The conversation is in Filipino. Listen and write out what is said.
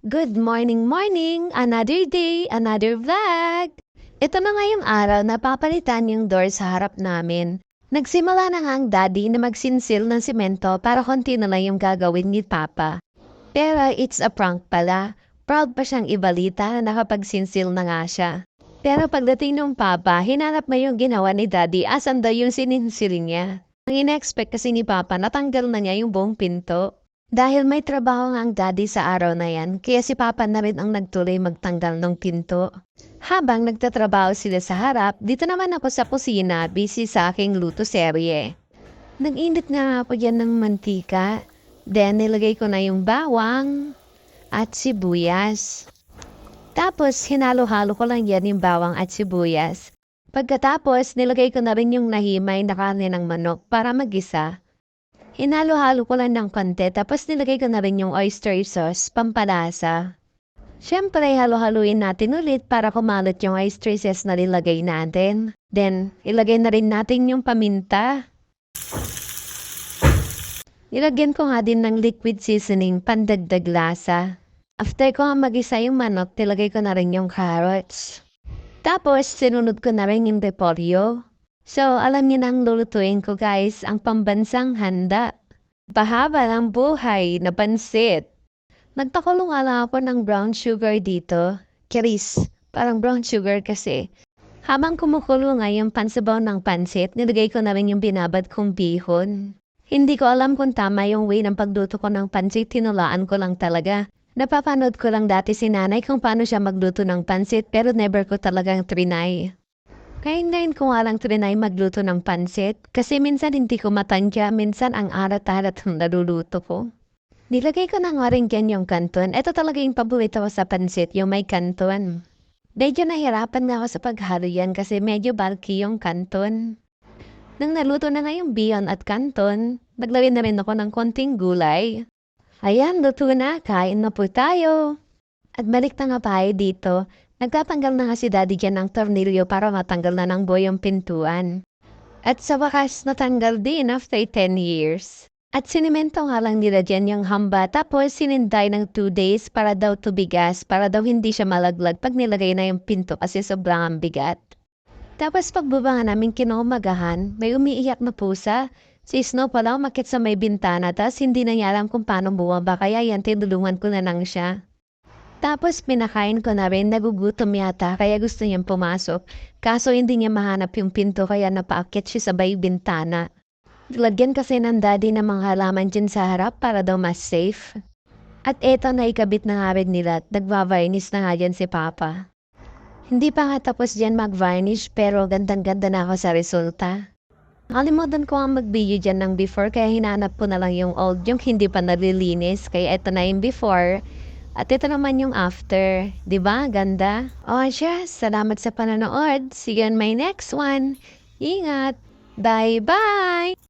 Good morning, morning! Another day, another vlog! Ito na ngayong araw na papalitan yung door sa harap namin. Nagsimula na nga ang daddy na magsinsil ng simento para konti na lang yung gagawin ni Papa. Pero it's a prank pala. Proud pa siyang ibalita na nakapagsinsil na nga siya. Pero pagdating ng Papa, hinanap mo yung ginawa ni daddy asan daw yung sininsil niya. Ang ina-expect kasi ni Papa, natanggal na niya yung buong pinto. Dahil may trabaho nga ang daddy sa araw na yan, kaya si Papa na rin ang nagtuloy magtanggal ng pinto. Habang nagtatrabaho sila sa harap, dito naman ako sa kusina, busy sa aking luto serye. Nag-init nga po yan ng mantika, then nilagay ko na yung bawang at sibuyas. Tapos hinalo-halo ko lang yan yung bawang at sibuyas. Pagkatapos, nilagay ko na rin yung nahimay na karne ng manok para magisa. Hinalo-halo ko lang ng konti tapos nilagay ko na rin yung oyster sauce, pampalasa. Siyempre, halo-haluin natin ulit para kumalat yung oyster sauce na nilagay natin. Then, ilagay na rin natin yung paminta. Nilagyan ko nga din ng liquid seasoning, pandagdag lasa. After ko nga magisa yung manok, nilagay ko na rin yung carrots. Tapos, sinunod ko na rin yung repolyo. So, alam niyo na ang lulutuin ko guys, ang pambansang handa. Pahaba ng buhay na pansit. Nagpakulong ala ako ng brown sugar dito. Kiris, parang brown sugar kasi. Habang kumukulo nga yung pansabaw ng pansit, nilagay ko na rin yung binabad kong bihon. Hindi ko alam kung tama yung way ng pagluto ko ng pansit, tinulaan ko lang talaga. Napapanood ko lang dati si nanay kung paano siya magluto ng pansit pero never ko talagang trinay. Kaya ngayon ko nga lang trinay magluto ng pansit kasi minsan hindi ko matansya, minsan ang arat-arat ang naluluto ko. Nilagay ko na nga rin dyan yung kanton. Ito talaga yung paborito ko sa pansit, yung may kanton. Medyo nahirapan nga ako sa paghalo yan kasi medyo bulky yung kanton. Nang naluto na nga yung bihon at kanton, naglawin na rin ako ng konting gulay. Ayan, luto na. Kain na po tayo. At balik na nga tayo dito. Nagtatanggal na nga si daddy dyan ng tornilyo para matanggal na ng buo yung pintuan. At sa wakas natanggal din after 10 years. At sinimento nga lang nila dyan yung hamba tapos sininday ng 2 days para daw tubigas, para daw hindi siya malaglag pag nilagay na yung pinto kasi sobrang ang bigat. Tapos pagbaba nga namin kinumagahan, may umiiyak na pusa. Si Snow pala umakit sa may bintana tas hindi na niya alam kung paano bumaba kaya yan tinulungan ko na lang siya. Tapos pinakain ko na rin, nagugutom yata kaya gusto niyang pumasok. Kaso hindi niya mahanap yung pinto kaya napaakyat siya sa bay bintana. Lagyan kasi ng daddy ng mga halaman dyan sa harap para daw mas safe. At eto na ikabit na nga rin nila at nagva-varnish na nga dyan si Papa. Hindi pa nga tapos dyan mag-varnish pero gandang-ganda na ako sa resulta. Nakalimutan ko ang mag-video dyan ng before kaya hinanap ko na lang yung old, yung hindi pa nalilinis. Kaya eto na yung before. At ito naman yung after. 'Di ba? Ganda. O siya, salamat sa panonood. See you on my next one. Ingat. Bye-bye!